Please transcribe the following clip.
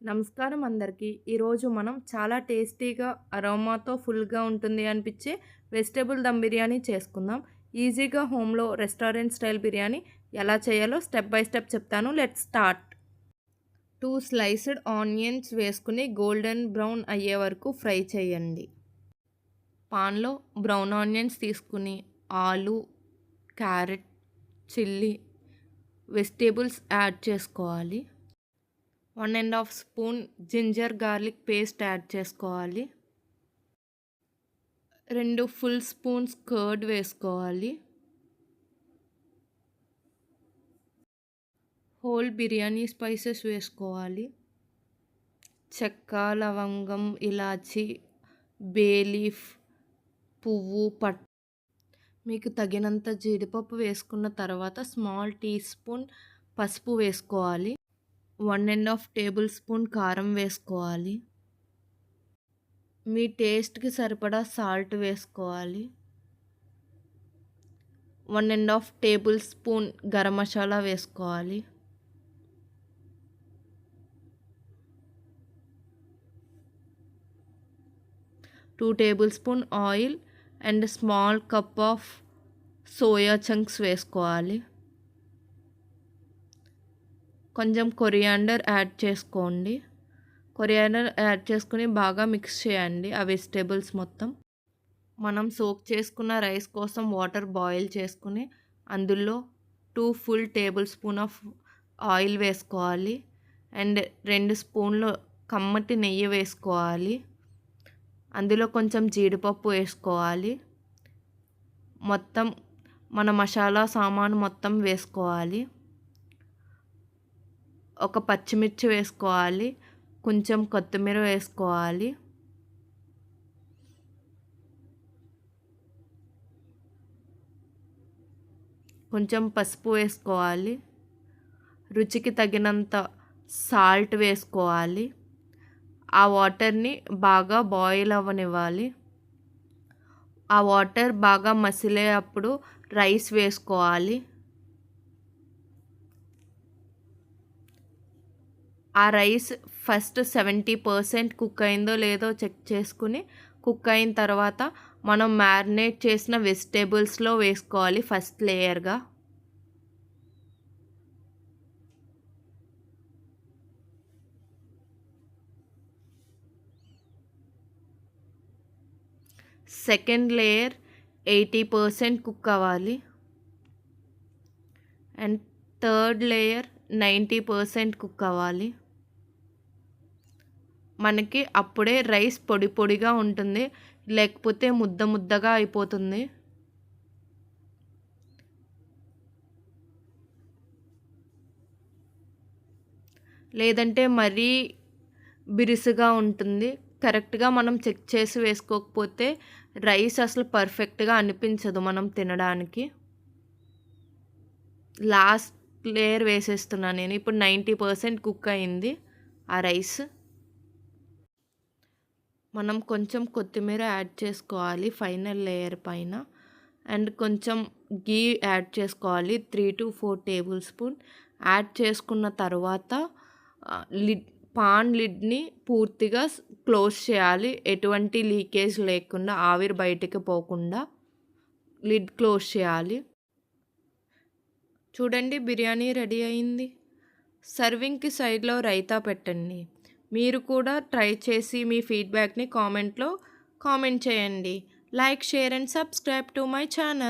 నమస్కారం అందరికీ. ఈరోజు మనం చాలా టేస్టీగా, అరోమాతో ఫుల్‌గా ఉంటుంది అనిపించే వెజిటబుల్ దమ్ బిర్యానీ చేసుకుందాం. ఈజీగా హోమ్‌లో రెస్టారెంట్ స్టైల్ బిర్యానీ ఎలా చేయాలో స్టెప్ బై స్టెప్ చెప్తాను. Let's start. 2 స్లైస్డ్ ఆనియన్స్ వేసుకుని గోల్డెన్ బ్రౌన్ అయ్యే వరకు ఫ్రై చేయండి. పాన్‌లో బ్రౌన్ ఆనియన్స్ తీసుకుని ఆలు, క్యారెట్, చిల్లీ, వెజిటేబుల్స్ యాడ్ చేసుకోవాలి. 1½ spoon ginger garlic paste add చేసుకోవాలి. 2 ఫుల్ స్పూన్స్ కర్డ్ వేసుకోవాలి. హోల్ బిర్యానీ స్పైసెస్ వేసుకోవాలి. చెక్క, లవంగం, ఇలాచి, బే లీఫ్, పువ్వు, మీకు తగినంత జీడిపప్పు వేసుకున్న తర్వాత స్మాల్ టీ స్పూన్ పసుపు వేసుకోవాలి. 1½ టేబుల్ స్పూన్ కారం వేసుకోవాలి. మీ టేస్ట్కి సరిపడా సాల్ట్ వేసుకోవాలి. 1½ టేబుల్ స్పూన్ గరం మసాలా వేసుకోవాలి. Two table spoon oil and small cup of soya chunks వేసుకోవాలి. కొంచెం కొరియాండర్ యాడ్ చేసుకోండి. కొరియాండర్ యాడ్ చేసుకుని బాగా మిక్స్ చేయండి ఆ వెజిటేబుల్స్ మొత్తం. మనం సోక్ చేసుకున్న రైస్ కోసం వాటర్ బాయిల్ చేసుకుని అందులో 2 full table spoon of oil వేసుకోవాలి. అండ్ 2 స్పూన్లు కమ్మటి నెయ్యి వేసుకోవాలి. అందులో కొంచెం జీడిపప్పు వేసుకోవాలి. మొత్తం మన మసాలా సామాను మొత్తం వేసుకోవాలి. ఒక పచ్చిమిర్చి వేసుకోవాలి. కొంచెం కొత్తిమీర వేసుకోవాలి. కొంచెం పసుపు వేసుకోవాలి. రుచికి తగినంత సాల్ట్ వేసుకోవాలి. ఆ వాటర్ని బాగా బాయిల్ అవ్వనివ్వాలి. ఆ వాటర్ బాగా మసిలేటప్పుడు రైస్ వేసుకోవాలి. ఆ రైస్ ఫస్ట్ 70% కుక్ అయిందో లేదో చెక్ చేసుకుని కుక్ అయిన తర్వాత మనం మ్యారినేట్ చేసిన వెజిటేబుల్స్లో వేసుకోవాలి ఫస్ట్ లేయర్గా. సెకండ్ లేయర్ 80% కుక్ అవ్వాలి. అండ్ థర్డ్ లేయర్ 90% కుక్ అవ్వాలి. మనకి అప్పుడే రైస్ పొడి పొడిగా ఉంటుంది, లేకపోతే ముద్ద ముద్దగా అయిపోతుంది. లేదంటే మరీ బిరుసుగా ఉంటుంది. కరెక్ట్గా మనం చెక్ చేసి వేసుకోకపోతే రైస్ అసలు పర్ఫెక్ట్గా అనిపించదు మనం తినడానికి. లాస్ట్ లేయర్ వేసేస్తున్నాను నేను. ఇప్పుడు 90% కుక్ అయింది ఆ రైస్. మనం కొంచెం కొత్తిమీర యాడ్ చేసుకోవాలి ఫైనల్ లేయర్ పైన. అండ్ కొంచెం గీ యాడ్ చేసుకోవాలి. 3 to 4 టేబుల్ స్పూన్ యాడ్ చేసుకున్న తర్వాత పాన్ లిడ్ని పూర్తిగా క్లోజ్ చేయాలి. ఎటువంటి లీకేజ్ లేకుండా, ఆవిరి బయటికి పోకుండా లిడ్ క్లోజ్ చేయాలి. చూడండి, బిర్యానీ రెడీ అయింది. సర్వింగ్కి సైడ్లో రైతా పెట్టండి. మీరు కూడా ట్రై చేసి మీ ఫీడ్బ్యాక్ని కామెంట్లో కామెంట్ చేయండి. Like, share and subscribe to my channel.